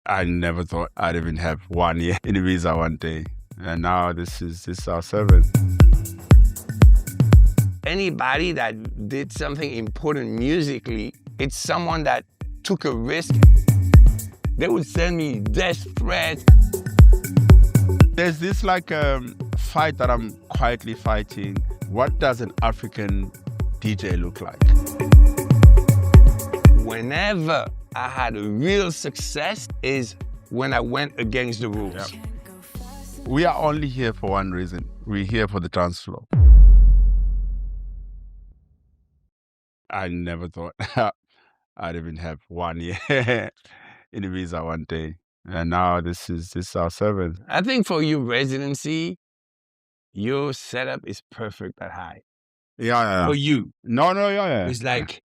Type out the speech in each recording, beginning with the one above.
I never thought I'd even have 1 year in Ibiza one day. And now this is our seventh. Anybody that did something important musically, it's someone that took a risk. They would send me death threats. There's this fight that I'm quietly fighting. What does an African DJ look like? Whenever I had a real success is when I went against the rules. Yep. We are only here for one reason. We're here for the dance floor. I never thought I'd even have 1 year in Ibiza one day. And now this is our seventh. I think for your residency, your setup is perfect at High. Yeah. For you. No, yeah. It's like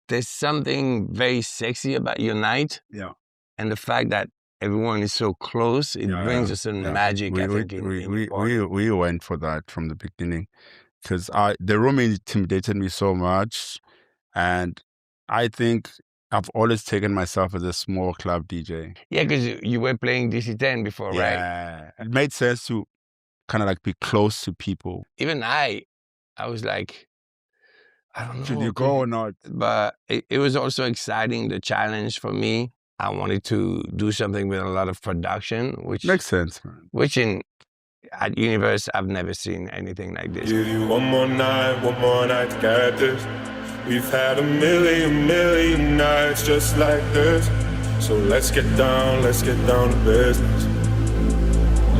there's something very sexy about your night. Yeah. And the fact that everyone is so close, it brings us some magic, I think. We went for that from the beginning because the room intimidated me so much. And I think I've always taken myself as a small club DJ. Yeah, because you were playing DC-10 before, right? Yeah. It made sense to kind of be close to people. Even I was like, I don't know. Should you go or not? But it was also exciting, the challenge for me. I wanted to do something with a lot of production, which makes sense, man. Which at Universe, I've never seen anything like this. Give you one more night to get this. We've had a million nights just like this. So let's get down to business.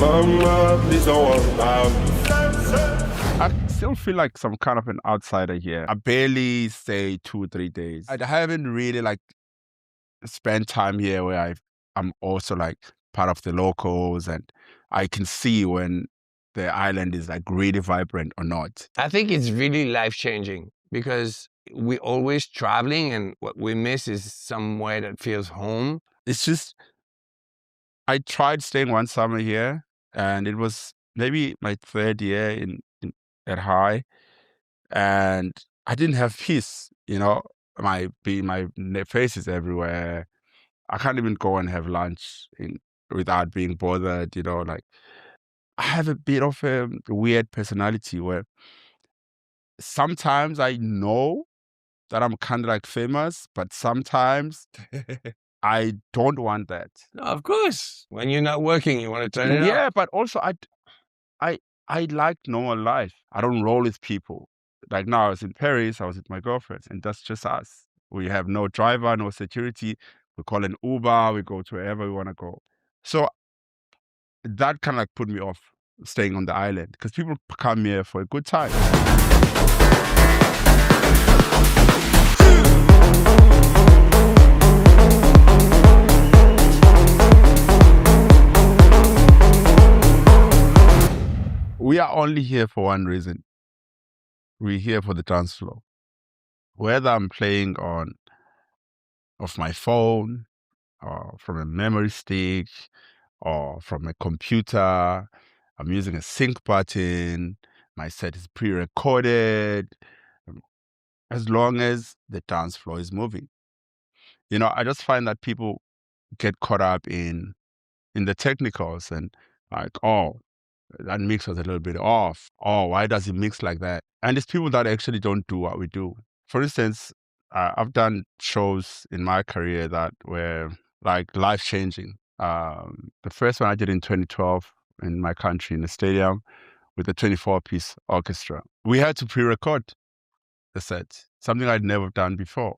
Mama, please don't worry about me. I still feel like some kind of an outsider here. I barely stay 2-3 days. I haven't really spent time here where I'm also part of the locals, and I can see when the island is really vibrant or not. I think it's really life-changing because we're always traveling, and what we miss is somewhere that feels home. It's just, I tried staying one summer here, and it was maybe my third year at High, and I didn't have peace. My face is everywhere. I can't even go and have lunch without being bothered. I have a bit of a weird personality where sometimes I know that I'm kind of like but sometimes I don't want that. No, of course. When you're not working, you want to turn it Yeah, off. but also I like normal life. I don't roll with people. Like now I was in Paris, I was with my girlfriend, and that's just us. We have no driver, no security. We call an Uber, we go to wherever we want to go. So that kind of like put me off staying on the island because people come here for a good time. We are only here for one reason. We're here for the dance floor. Whether I'm playing off my phone, or from a memory stick, or from a computer, I'm using a sync button, my set is pre-recorded, as long as the dance floor is moving. I just find that people get caught up in the technicals and oh, that mix was a little bit off. Oh, why does it mix like that? And it's people that actually don't do what we do. For instance, I've done shows in my career that were life-changing. The first one I did in 2012 in my country in the stadium with a 24-piece orchestra. We had to pre-record the set, something I'd never done before.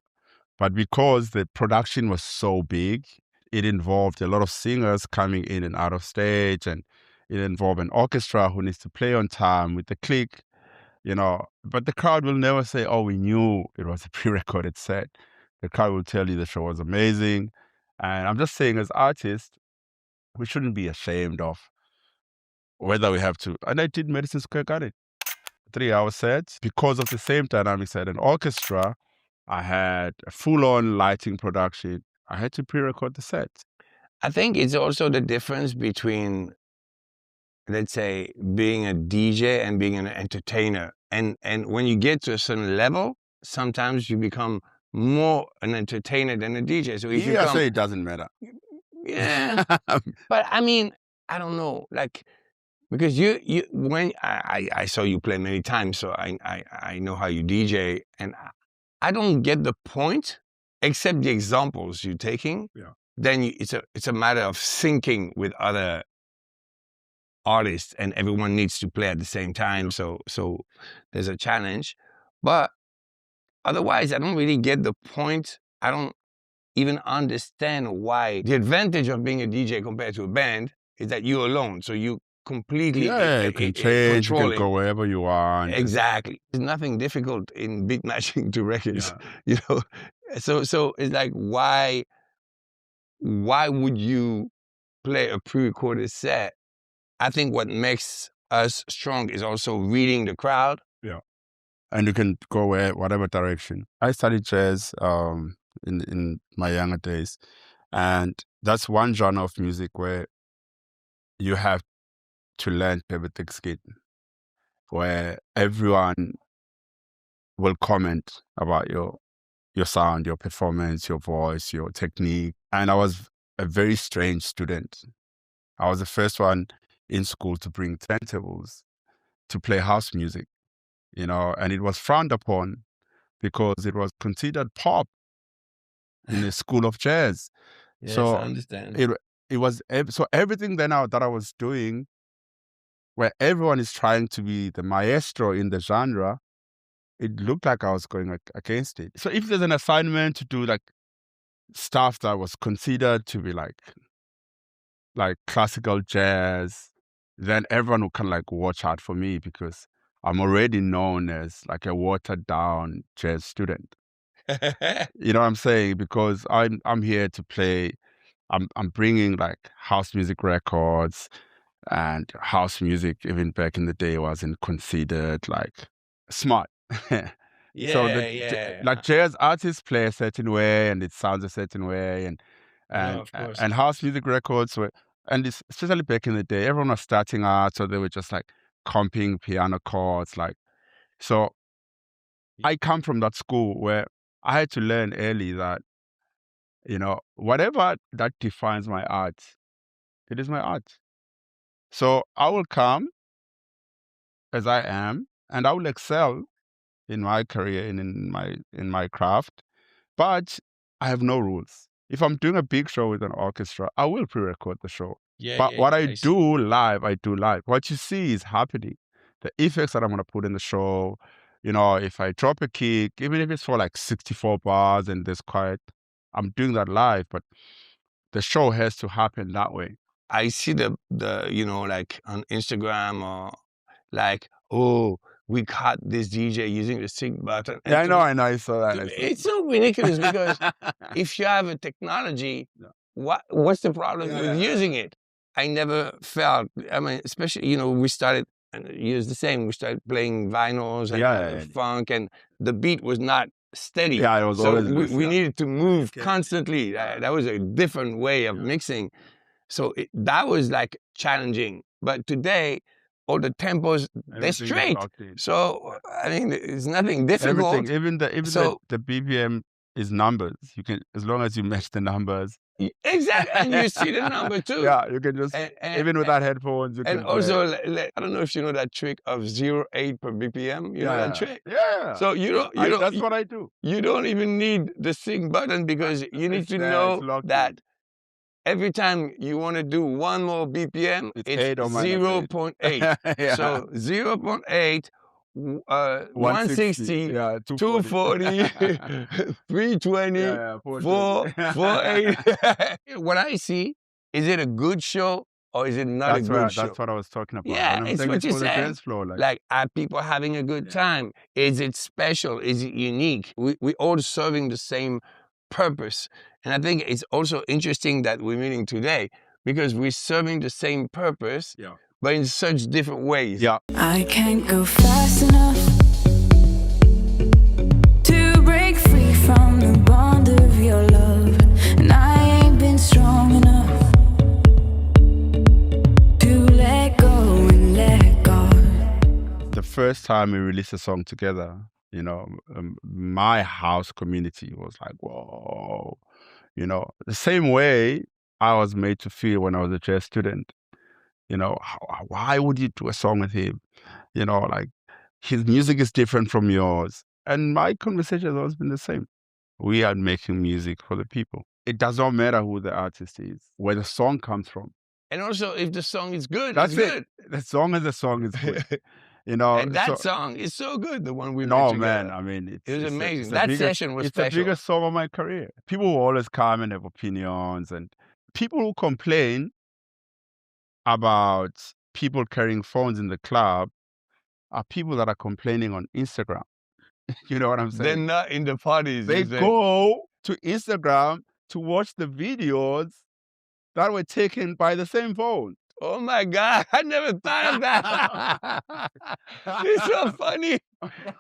But because the production was so big, it involved a lot of singers coming in and out of stage, and it involved an orchestra who needs to play on time with the click, But the crowd will never say, oh, we knew it was a pre-recorded set. The crowd will tell you the show was amazing. And I'm just saying, as artists, we shouldn't be ashamed of whether we have to. And I did Madison Square Garden, 3-hour set. Because of the same dynamics at an orchestra, I had a full-on lighting production. I had to pre-record the set. I think it's also the difference between, let's say, being a DJ and being an entertainer. And when you get to a certain level, sometimes you become more an entertainer than a DJ. So if you I come, say it doesn't matter. yeah. But I mean, I don't know, like, because when I saw you play many times, so I know how you DJ, and I don't get the point, except the examples you're taking. Yeah. Then it's a matter of syncing with other artists, and everyone needs to play at the same time. So there's a challenge, but otherwise, I don't really get the point. I don't even understand why. The advantage of being a DJ compared to a band is that you're alone, so you completely you can change, you can controlling. go wherever you want. Exactly. There's nothing difficult in beat matching to records, Yeah. you know. So it's like, why would you play a pre-recorded set? I think what makes us strong is also reading the crowd. Yeah. And you can go whatever direction. I studied jazz in my younger days, and that's one genre of music where you have to learn to have a thick skin, where everyone will comment about your sound, your performance, your voice, your technique. And I was a very strange student. I was the first one in school to bring turntables to play house music, you know, and it was frowned upon because it was considered pop in the school of jazz. Yes, so I understand. It was so everything then that I was doing, where everyone is trying to be the maestro in the genre, it looked like I was going against it. So if there's an assignment to do like stuff that was considered to be like classical jazz, then everyone would kind of like watch out for me because I'm already known as like a watered down jazz student. You know what I'm saying? Because I'm here to play. I'm bringing like house music records, and house music even back in the day wasn't considered like smart. Like jazz artists play a certain way and it sounds a certain way, and of course. and house music records were, and especially back in the day, everyone was starting out, so they were just like comping piano chords, like. So I come from that school where I had to learn early that, you know, whatever that defines my art, it is my art. So I will come as I am, and I will excel in my career and in my craft, but I have no rules. If I'm doing a big show with an orchestra, I will pre-record the show. But what I do live, I do live. What you see is happening. The effects that I'm going to put in the show, you know, if I drop a kick, even if it's for like 64 bars and there's quiet, I'm doing that live, but the show has to happen that way. I see the you know, like on Instagram or like, oh, we caught this DJ using the sync button. Yeah, I know. I saw that. It's so ridiculous because if you have a technology, what's the problem with using it? I never felt, I mean, especially, you know, we started, and years the same, we started playing vinyls and funk, and the beat was not steady. Yeah, it was so always we needed to move constantly. That was a different way of mixing. So that was like challenging. But today, all the tempos, they're straight. So I mean, it's nothing difficult. Everything, even the BPM is numbers. You can, as long as you match the numbers. Exactly, and you see the number too. Yeah, you can just, even without headphones. You and also, I don't know if you know that trick of 0.8 per BPM. You know that trick? Yeah. So you don't. That's what I do. You don't even need the sync button because you need to know that every time you want to do one more BPM, it's 0.8. So 0.8. 160, 240, 320, 480. What I see, is it a good show or is it not a good show? That's what I was talking about. Yeah, it's what you said. Like, are people having a good time? Is it special? Is it unique? We all serving the same purpose. And I think it's also interesting that we're meeting today because we're serving the same purpose. Yeah. But in such different ways. Yeah. I can't go fast enough to break free from the bond of your love, and I ain't been strong enough to let go and let God. The first time we released a song together, You know, my house community was like, whoa, you know, the same way I was made to feel when I was a jazz student. You know, why would you do a song with him? You know, like his music is different from yours. And my conversation has always been the same. We are making music for the people. It does not matter who the artist is, where the song comes from. And also, if the song is good, That's it's it. good. The song is good. You know, And that so, song is so good, the one we made no, together. man, I mean, It was it's amazing. it's the That biggest, session was it's the special. biggest song of my career. People will always come and have opinions, and people who complain about people carrying phones in the club are people that are complaining on Instagram. You know what I'm They're saying? not in the parties. They you said. go to Instagram to watch the videos that were taken by the same phone. Oh my God, I never thought of that. It's so funny.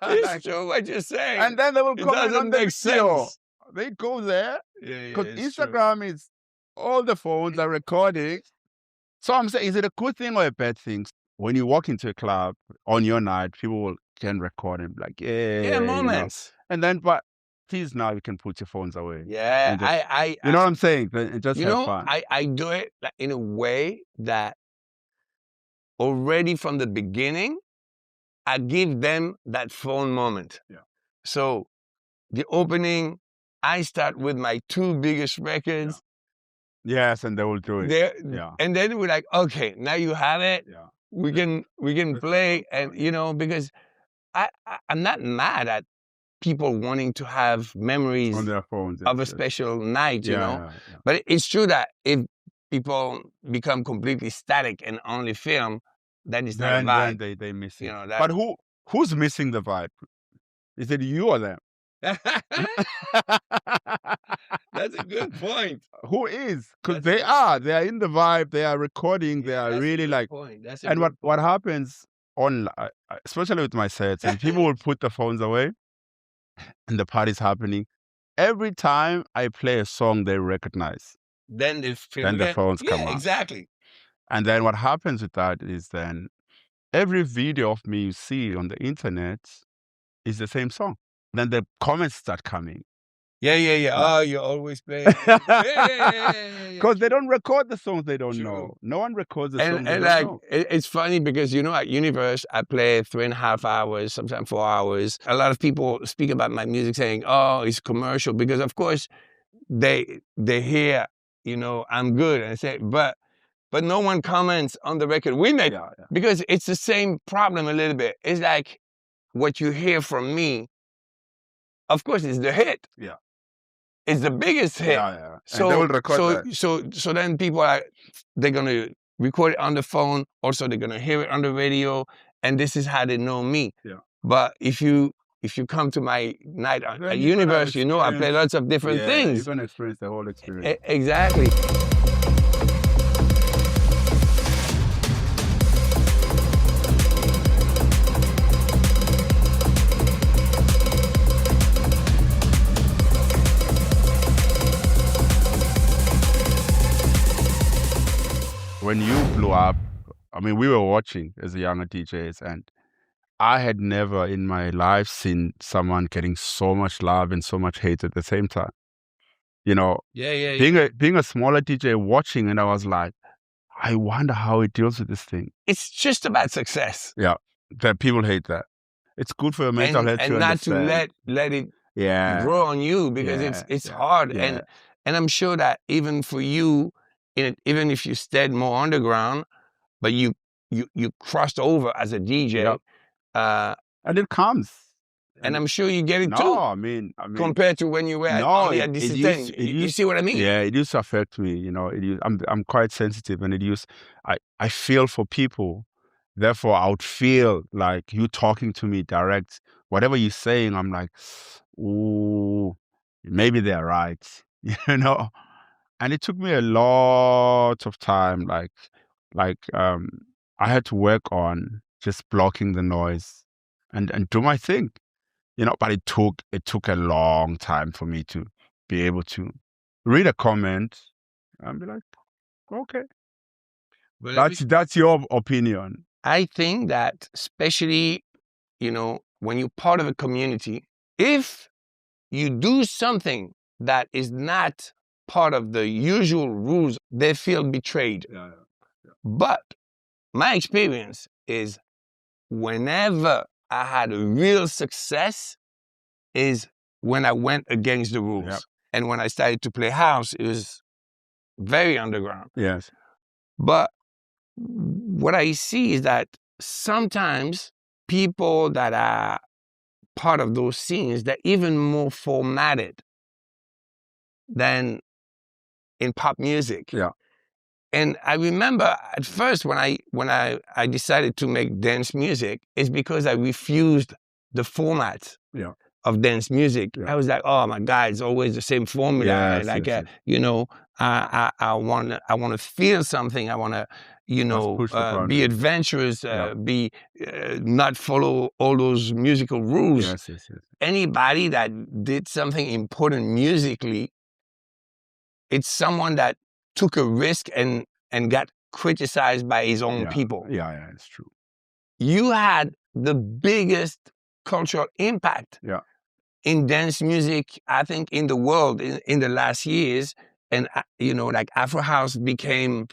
It's true what you're saying. And then they will It comment doesn't on the make video. sense. They go there Yeah, because it's true. Instagram is all the phones are recording. So I'm saying, is it a good thing or a bad thing? When you walk into a club on your night, people can record and be like, yeah, Yeah, you know. moments. And then, but please now you can put your phones away. Yeah, And just, I you know what I'm saying? Just you have know, fun. I do it like in a way that already from the beginning, I give them that phone moment. Yeah. So the opening, I start with my 2 biggest records. Yes, and they will do it. There, Yeah. and then we're like, okay, now you have it. Yeah. We can play, and you know, because I'm not mad at people wanting to have memories On their phones. of a yes. special night, you know. Yeah. But it's true that if people become completely static and only film, then it's not a Then vibe. they miss it. You know, that- But who's missing the vibe? Is it you or them? That's a good point. Who is? Because That's they are in the vibe, they are recording, they are really like. That's And what happens on, especially with my sets, and people will put the phones away, and the party's happening. Every time I play a song they recognize, then the phones come out. Exactly. And then what happens with that is then every video of me you see on the internet is the same song. Then the comments start coming. Yeah. Oh, you're always playing. Because they don't record the songs they don't True. know. No one records the songs And they don't like, know. it's funny because, you know, at Universe, I play 3.5 hours, sometimes 4 hours. A lot of people speak about my music saying, oh, it's commercial, because of course they hear, you know, I'm good. And I say, but no one comments on the record we made, because it's the same problem a little bit. It's like what you hear from me, of course, is the hit. Yeah. It's the biggest hit. Yeah. So, and they will record that. so then people they're gonna record it on the phone. Also, they're gonna hear it on the radio, and this is how they know me. Yeah. But if you come to my night at Universe, you know I play lots of different things. You're gonna experience the whole experience. Exactly. When you blew up, I mean, we were watching as younger DJs, and I had never in my life seen someone getting so much love and so much hate at the same time. You know, being a smaller DJ watching, and I was like, I wonder how he deals with this thing. It's just about success. Yeah, that people hate that. It's good for your mental health and to not understand. to let it grow on you, because it's hard. Yeah. And I'm sure that even for you, even if you stayed more underground, but you crossed over as a DJ, and it comes. And I'm sure you get it too. No, I mean, compared to when you were only at this thing. You see what I mean? Yeah, it used to affect me. You know, I'm quite sensitive, and I feel for people. Therefore, I would feel like you talking to me direct. Whatever you're saying, I'm like, ooh, maybe they're right. You know. And it took me a lot of time. I had to work on just blocking the noise and do my thing. You know, but it took a long time for me to be able to read a comment and be like, okay, that's your opinion. I think that especially, you know, when you're part of a community, if you do something that is not part of the usual rules, they feel betrayed. But my experience is whenever I had a real success is when I went against the rules. Yep. And when I started to play house, it was very underground. Yes. But what I see is that sometimes people that are part of those scenes, they're even more formatted than in pop music. Yeah. And I remember at first when I decided to make dance music, it's because I refused the format of dance music. Yeah. I was like, oh my God, it's always the same formula. Yes, like, yes. you know, I want to feel something. I want to, you know, push the be adventurous, be not follow all those musical rules. Yes. Anybody that did something important musically, it's someone that took a risk and got criticized by his own people. Yeah, it's true. You had the biggest cultural impact in dance music, I think, in the world in the last years. And, you know, like Afro House became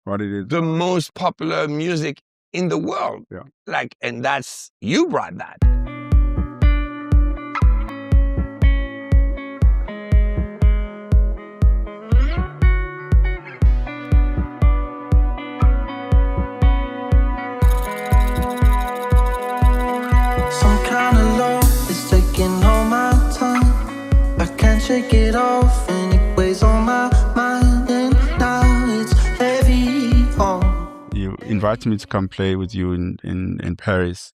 what it is, the most popular music in the world. Yeah. Like, and that's, you brought that. Shake it off and it weighs on my mind, and now it's heavy on. You invited me to come play with you in Paris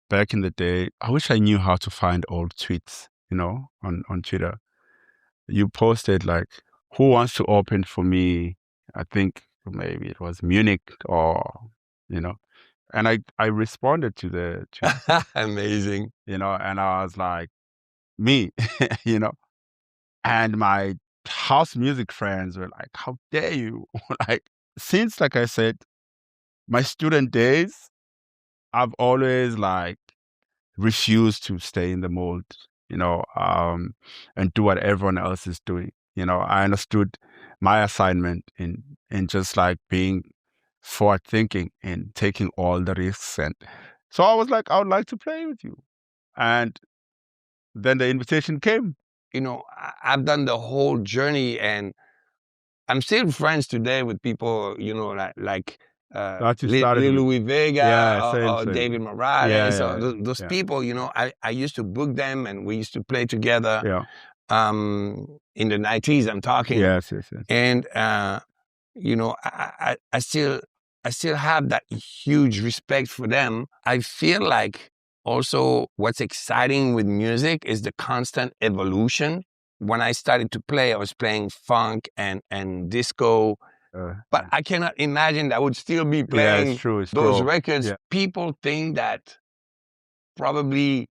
back in the day. I wish I knew how to find old tweets, you know, on Twitter. You posted like, who wants to open for me? I think maybe it was Munich or, you know, and I responded to the tweet. Amazing. You know, and I was like, me, you know. And my house music friends were like, how dare you? Like, since, like I said, my student days, I've always like refused to stay in the mold, you know, and do what everyone else is doing. You know, I understood my assignment in just like being forward thinking and taking all the risks. And so I was like, I would like to play with you. And then the invitation came. You know, I've done the whole journey, and I'm still friends today with people, you know, like Louis Vega or David Morales, or those people, you know, I used to book them and we used to play together. In the 90s, I'm talking. Yes. And, you know, I still have that huge respect for them. I feel like also, what's exciting with music is the constant evolution. When I started to play, I was playing funk and disco, but I cannot imagine that I would still be playing those records. Yeah. People think that probably,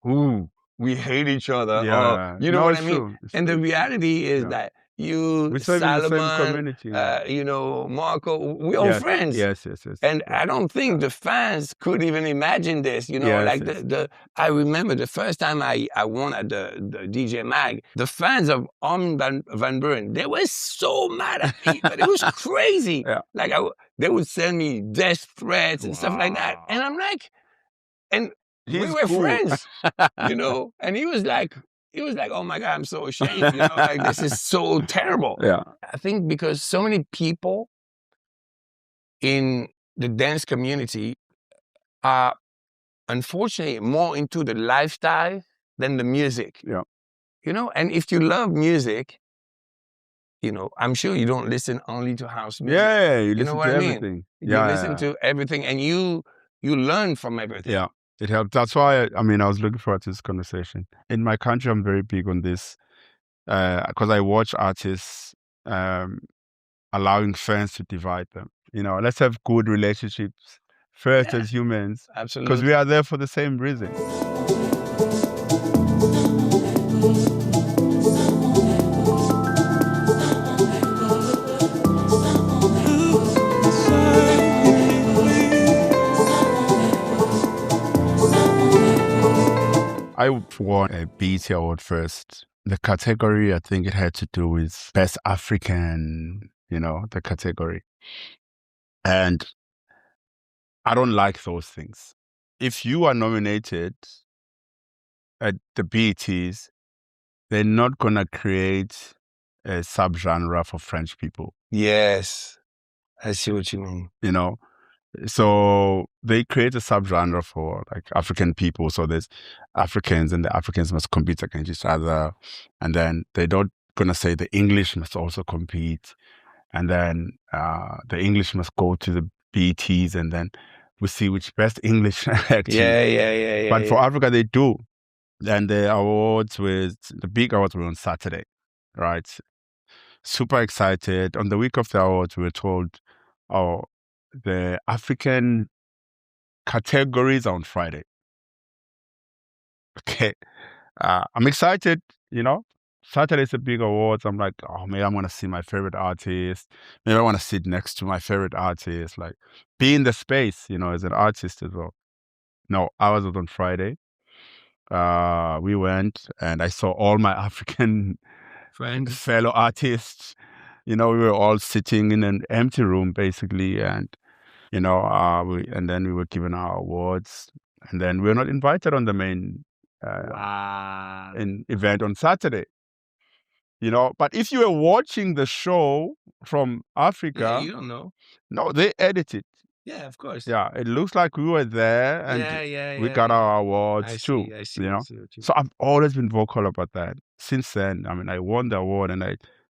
we hate each other. Or, you know what I mean? And the reality is that you, Salomon, you know, Marco, we're all friends. Yes. And I don't think the fans could even imagine this, you know, I remember the first time I won at the DJ Mag, the fans of Armin van Buuren, they were so mad at me, but it was crazy. Like they would send me death threats and stuff like that. And I'm like, and we were friends, you know, and he was like, oh my God, I'm so ashamed, you know, like this is so terrible. Yeah. I think because so many people in the dance community are unfortunately more into the lifestyle than the music. Yeah. You know, and if you love music, you know, I'm sure you don't listen only to house music. Yeah, you listen know what to I mean? everything. You listen to everything, and you learn from everything. Yeah. It helped. That's why, I was looking forward to this conversation. In my country, I'm very big on this because I watch artists allowing fans to divide them. You know, let's have good relationships first as humans. Absolutely. Because we are there for the same reason. I won a BET award first. The category, I think it had to do with Best African, the category. And I don't like those things. If you are nominated at the BETs, they're not going to create a subgenre for French people, Yes, I see what you mean. So they create a subgenre for like African people. So there's Africans, and the Africans must compete against each other. And then they're not going to say the English must also compete. And then the English must go to the BETs, and then we see which best English act. Yeah. But for Africa, they do. And the big awards were on Saturday, right? Super excited. On the week of the awards, we were told, the African categories are on Friday. Okay. I'm excited, Saturday's a big awards. I'm like, oh, maybe I'm going to see my favorite artist. Maybe I want to sit next to my favorite artist, like be in the space, as an artist as well. No, ours was on Friday. We went and I saw all my African Friends. fellow artists. We were all sitting in an empty room basically, and and then we were given our awards, and then we were not invited on the main Wow. event on Saturday. But if you were watching the show from Africa, Yeah, you don't know. no, they edit it. Yeah, of course. Yeah, it looks like we were there, and we got our awards too. I see. So I've always been vocal about that. Since then, I won the award, and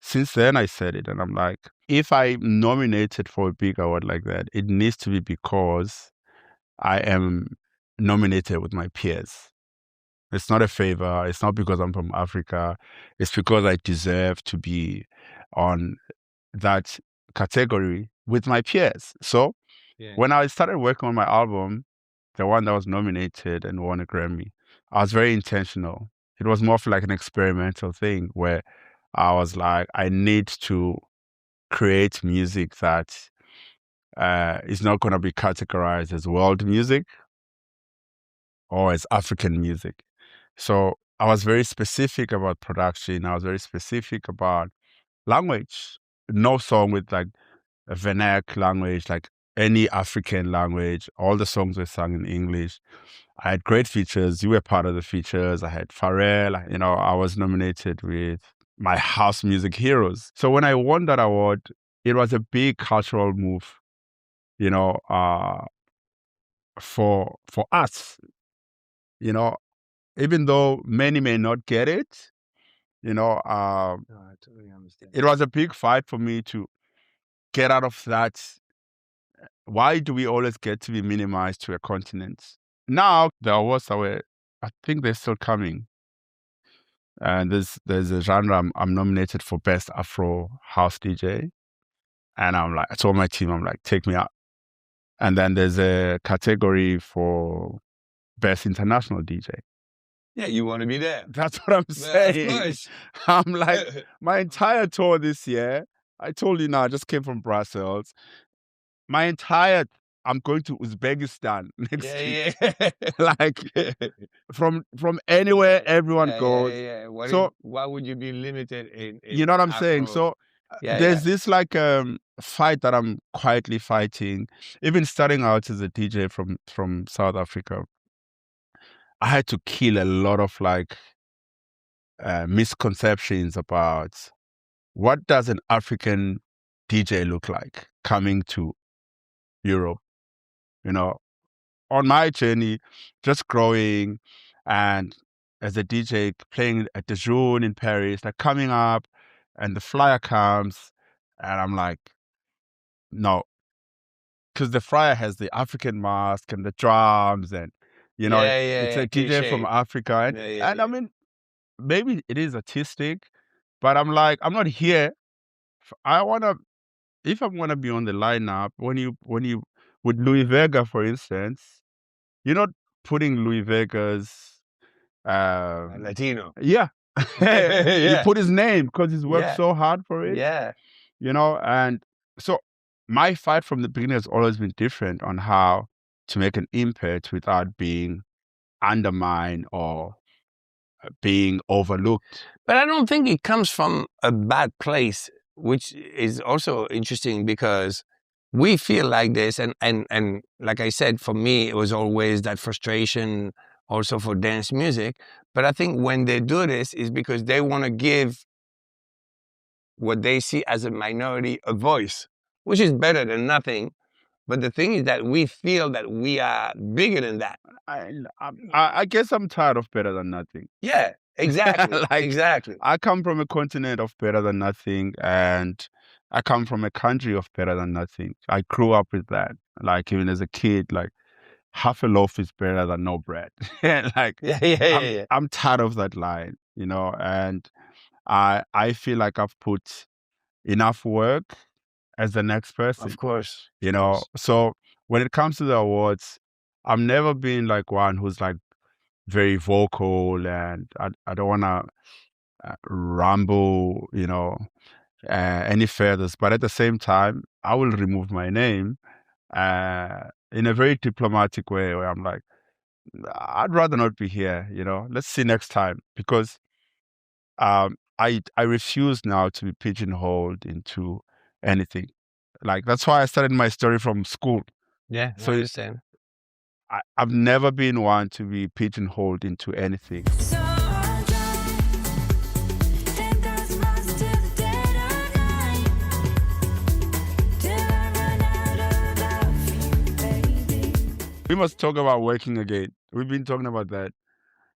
since then I said it, and I'm like, if I'm nominated for a big award like that, it needs to be because I am nominated with my peers. It's not a favor. It's not because I'm from Africa. It's because I deserve to be on that category with my peers. So when I started working on my album, the one that was nominated and won a Grammy, I was very intentional. It was more of like an experimental thing where I was like, I need to create music that is not going to be categorized as world music or as African music. So I was very specific about production. I was very specific about language. No song with like a vernac language, like any African language. All the songs were sung in English. I had great features. You were part of the features. I had Pharrell. I was nominated with my house music heroes. So when I won that award, it was a big cultural move, for us, even though many may not get it, No, I totally understand. it was a big fight for me to get out of that. Why do we always get to be minimized to a continent? Now the awards I think they're still coming. And there's a genre I'm nominated for Best Afro House DJ. And I told my team, I'm like, take me out. And then there's a category for Best International DJ. Yeah, you want to be there. That's what I'm saying. Of course. I'm like, my entire tour this year, I told you now, I just came from Brussels. I'm going to Uzbekistan next week. Yeah. Like from anywhere, everyone goes. Yeah. Why would you be limited in You know what I'm saying? Afro? So there's this like fight that I'm quietly fighting. Even starting out as a DJ from South Africa, I had to kill a lot of like misconceptions about what does an African DJ look like coming to Europe. On my journey, just growing, and as a DJ playing at the June in Paris, like coming up, and the flyer comes, and I'm like, no, because the flyer has the African mask and the drums, and it's a DJ from Africa, and I mean, maybe it is artistic, but I'm like, I'm not here. If I'm gonna be on the lineup, when you with Louis Vega, for instance, you're not putting Louis Vega's Latino. Yeah. You Yeah. put his name because he's worked Yeah. so hard for it. Yeah. And so my fight from the beginning has always been different on how to make an impact without being undermined or being overlooked. But I don't think it comes from a bad place, which is also interesting because we feel like this. And like I said, for me, it was always that frustration also for dance music. But I think when they do this is because they want to give what they see as a minority a voice, which is better than nothing. But the thing is that we feel that we are bigger than that. I guess I'm tired of better than nothing. Yeah, exactly. Like, exactly. I come from a continent of better than nothing, and I come from a country of better than nothing. I grew up with that. Like, even as a kid, like, half a loaf is better than no bread. Like, Yeah. I'm tired of that line, you know, and I feel like I've put enough work as the next person, Of course. you know. So when it comes to the awards, I've never been like one who's like very vocal, and I don't want to ramble, you know, any further. But at the same time, I will remove my name in a very diplomatic way, where I'm like, I'd rather not be here, you know. Let's see next time, because I refuse now to be pigeonholed into anything. Like, that's why I started my story from school. Yeah, So I understand. I've never been one to be pigeonholed into anything. So I'll drive 10,000 miles till the dead of night, till I run out of love for you, baby. We must talk about working again. We've been talking about that.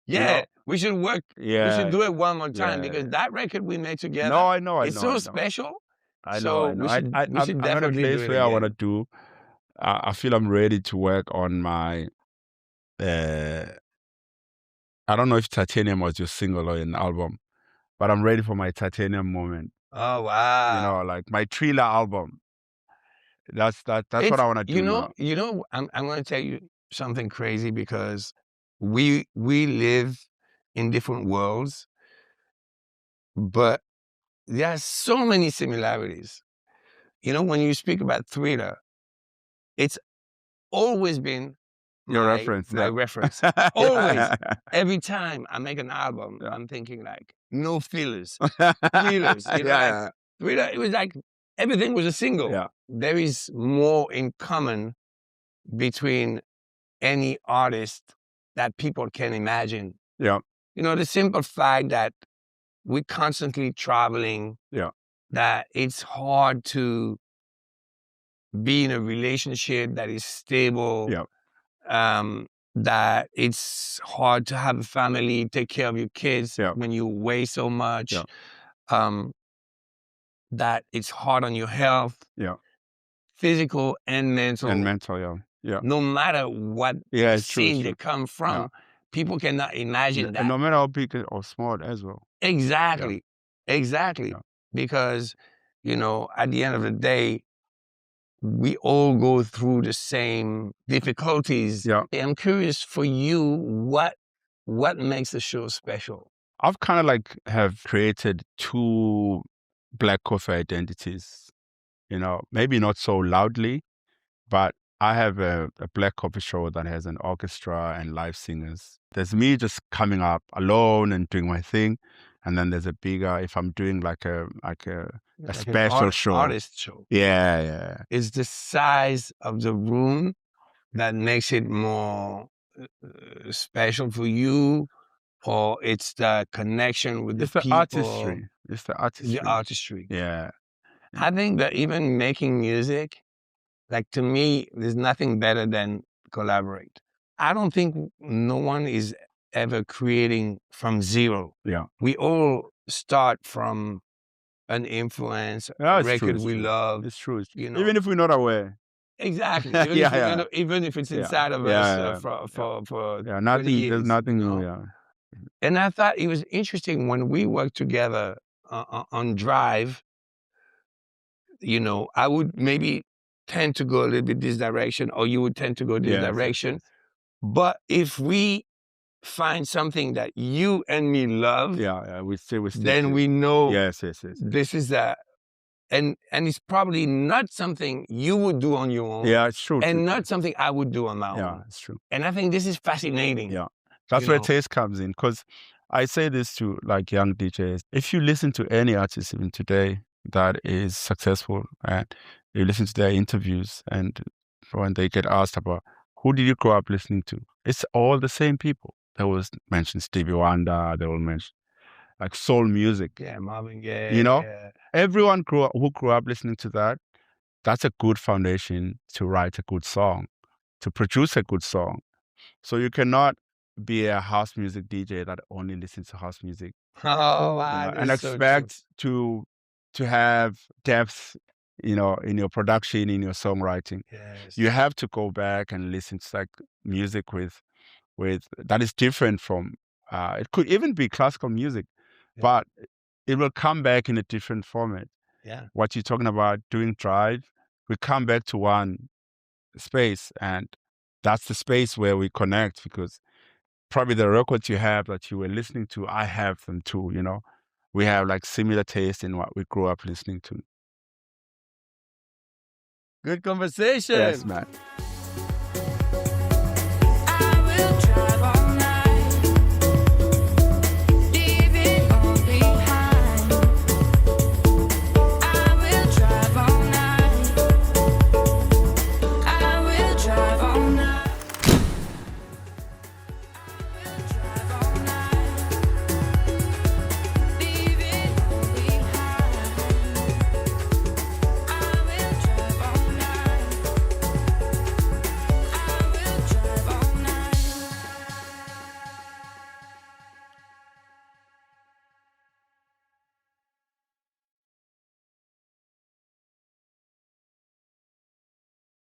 Yeah, we should work. Yeah. We should do it one more time Yeah. because that record we made together. No, I know. It's so special. I So know. we should- we should I'm at a definitely do place it where I want to again. do. I feel I'm ready to work on my. I don't know if Titanium was your single or an album, but I'm ready for my Titanium moment. Oh wow! You know, like my Thriller album. That's what I want to do. You know. I'm going to tell you something crazy because we live in different worlds, but there are so many similarities. You know, when you speak about Thriller, it's always been Your reference. My Yeah. reference. Always. Every time I make an album, Yeah. I'm thinking like no fillers, feelers. You know, Yeah, like, Thriller, it was like everything was a single. Yeah. There is more in common between any artist that people can imagine. Yeah. You know, the simple fact that we're constantly traveling. Yeah. That it's hard to be in a relationship that is stable. Yeah. That it's hard to have a family, take care of your kids Yeah. when you weigh so much. Yeah. That it's hard on your health. Yeah. Physical and mental. Yeah. Yeah. No matter what it's true, scene it's they true. come from, people cannot imagine that. And no matter how big or small as well. Exactly. Exactly. Yeah. Because, you know, at the end of the day, we all go through the same difficulties. Yeah. I'm curious for you, what makes the show special? I've kind of like have created two Black Coffee identities, you know, maybe not so loudly, but I have a Black Coffee show that has an orchestra and live singers. There's me just coming up alone and doing my thing. And then there's a bigger, if I'm doing like a special show. Artist show. Yeah. It's the size of the room that makes it more special for you, or it's the connection with the people. Artistry. It's the artistry. The artistry. Yeah. I think that even making music, like to me, there's nothing better than collaborate. I don't think no one is ever creating from zero. Yeah. We all start from an influence, a record we love. It's true. You know, even if we're not aware. Exactly. Even if it's inside of us for nothing. 20 years, There's nothing you know? new. Yeah. And I thought it was interesting when we worked together on Drive. You know, I would maybe tend to go a little bit this direction, or you would tend to go this direction. Yes. But if we find something that you and me love, we still then we know yes. this is and it's probably not something you would do on your own. Yeah, it's true. And not something I would do on my own. Yeah, it's true. And I think this is fascinating. Yeah. That's where taste comes in, because I say this to like young DJs. If you listen to any artist even today that is successful and you listen to their interviews and when they get asked about who did you grow up listening to, it's all the same people. They will mention Stevie Wonder, they will mention like soul music. Yeah, Marvin Gaye. You know? Yeah. Everyone who grew up listening to that, that's a good foundation to write a good song, to produce a good song. So you cannot be a house music DJ that only listens to house music Oh, wow. and that's so true. expect to have depth, in your production, in your songwriting. Yes. You have to go back and listen to like music with that is different from. It could even be classical music, Yeah. but it will come back in a different format. Yeah. What you're talking about doing drive, we come back to one space, and that's the space where we connect because probably the records you have that you were listening to, I have them too. We have like similar taste in what we grew up listening to. Good conversation. Yes, man.